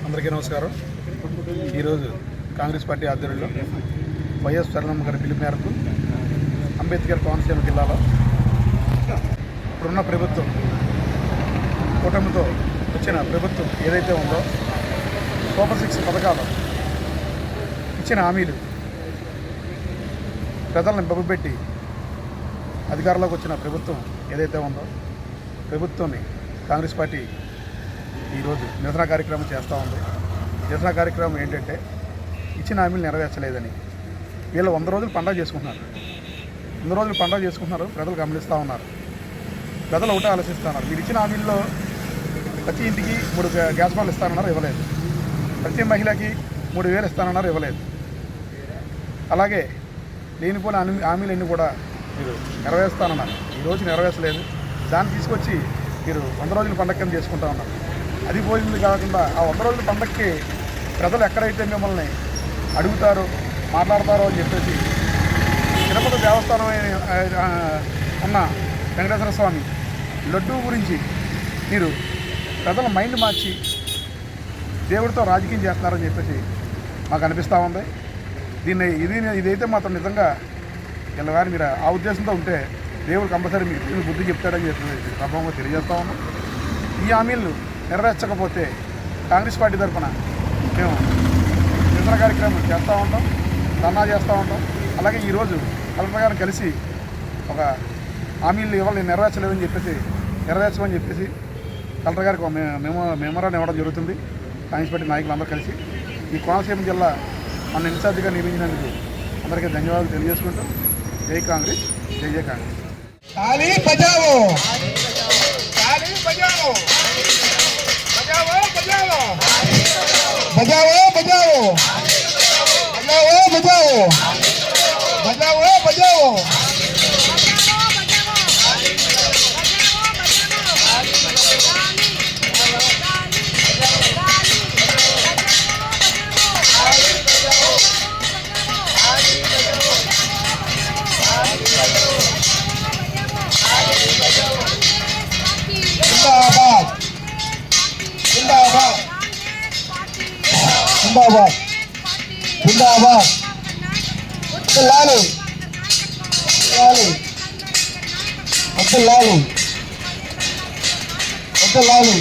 అందరికీ నమస్కారం. ఈరోజు కాంగ్రెస్ పార్టీ ఆధ్వర్యంలో వైఎస్ చరణ్ గారి పిలుపు మేరకు అంబేద్కర్ కోనసీమ జిల్లాలో ఇప్పుడున్న ప్రభుత్వం కూటమితో వచ్చిన ప్రభుత్వం ఏదైతే ఉందో సూపర్ 6 పథకాలు ఇచ్చిన హామీలు ప్రజలను బొబ్బపెట్టి అధికారంలోకి వచ్చిన ప్రభుత్వం ఏదైతే ఉందో ప్రభుత్వాన్ని కాంగ్రెస్ పార్టీ ఈరోజు నిరసన కార్యక్రమం చేస్తూ ఉంది. నిరసన కార్యక్రమం ఏంటంటే ఇచ్చిన హామీలు నెరవేర్చలేదని వీళ్ళు 100 రోజులు పండుగ చేసుకుంటున్నారు. 100 రోజులు పండుగ చేసుకుంటున్నారు. ప్రజలు గమనిస్తూ ఉన్నారు. ప్రజలు ఒకటే ఆలోచిస్తున్నారు. మీరు ఇచ్చిన హామీల్లో ప్రతి ఇంటికి 3 గ్యాస్ బండ్లు ఇస్తానన్నారు, ఇవ్వలేదు. ప్రతి మహిళకి 3000 ఇస్తానన్నారు, ఇవ్వలేదు. అలాగే లేనిపోయిన హామీలన్నీ కూడా మీరు నెరవేరుస్తానన్నారు. ఈరోజు నెరవేర్చలేదు. దాన్ని తీసుకొచ్చి మీరు 100 రోజుల పండగ కింద చేసుకుంటా ఉన్నారు. అది పోయింది కాకుండా ఆ 100 రోజుల పండగకి ప్రజలు ఎక్కడైతే మిమ్మల్ని అడుగుతారో మాట్లాడతారో అని చెప్పేసి తిరుపతి దేవస్థానం ఉన్న వెంకటేశ్వర స్వామి లడ్డూ గురించి మీరు ప్రజల మైండ్ మార్చి దేవుడితో రాజకీయం చేస్తున్నారని చెప్పేసి మాకు అనిపిస్తూ ఉంది. ఇదైతే మాత్రం నిజంగా ఇలా కానీ మీరు ఆ ఉద్దేశంతో ఉంటే దేవుడు కంపల్సరీ మీకు బుద్ధి చెప్తాడని చెప్పి ప్రభావంగా తెలియజేస్తూ ఉన్నాం. ఈ హామీలను నెరవేర్చకపోతే కాంగ్రెస్ పార్టీ తరఫున మేము నిరసన కార్యక్రమం చేస్తూ ఉంటాం, ధర్నా చేస్తూ ఉంటాం. అలాగే ఈరోజు కలెక్టర్ గారిని కలిసి ఒక హామీలు ఇవ్వాలి నెరవేర్చలేదని చెప్పేసి నెరవేర్చమని చెప్పేసి కలెక్టర్ గారికి మెమోరాండం ఇవ్వడం జరుగుతుంది. కాంగ్రెస్ పార్టీ నాయకులందరూ కలిసి ఈ కోనసీమ జిల్లా మన ఇన్ఛార్జిగా నియమించినందుకు అందరికీ ధన్యవాదాలు తెలియజేసుకుంటూ జై కాంగ్రెస్, జై జై కాంగ్రెస్. ताली बजाओ, ताली बजाओ, बजाओ बजाओ, बजाओ बजाओ, बजाओ बजाओ, बजाओ बजाओ, जिंदाबाद जिंदाबाद जिंदाबाद लालू लालू लालू लालू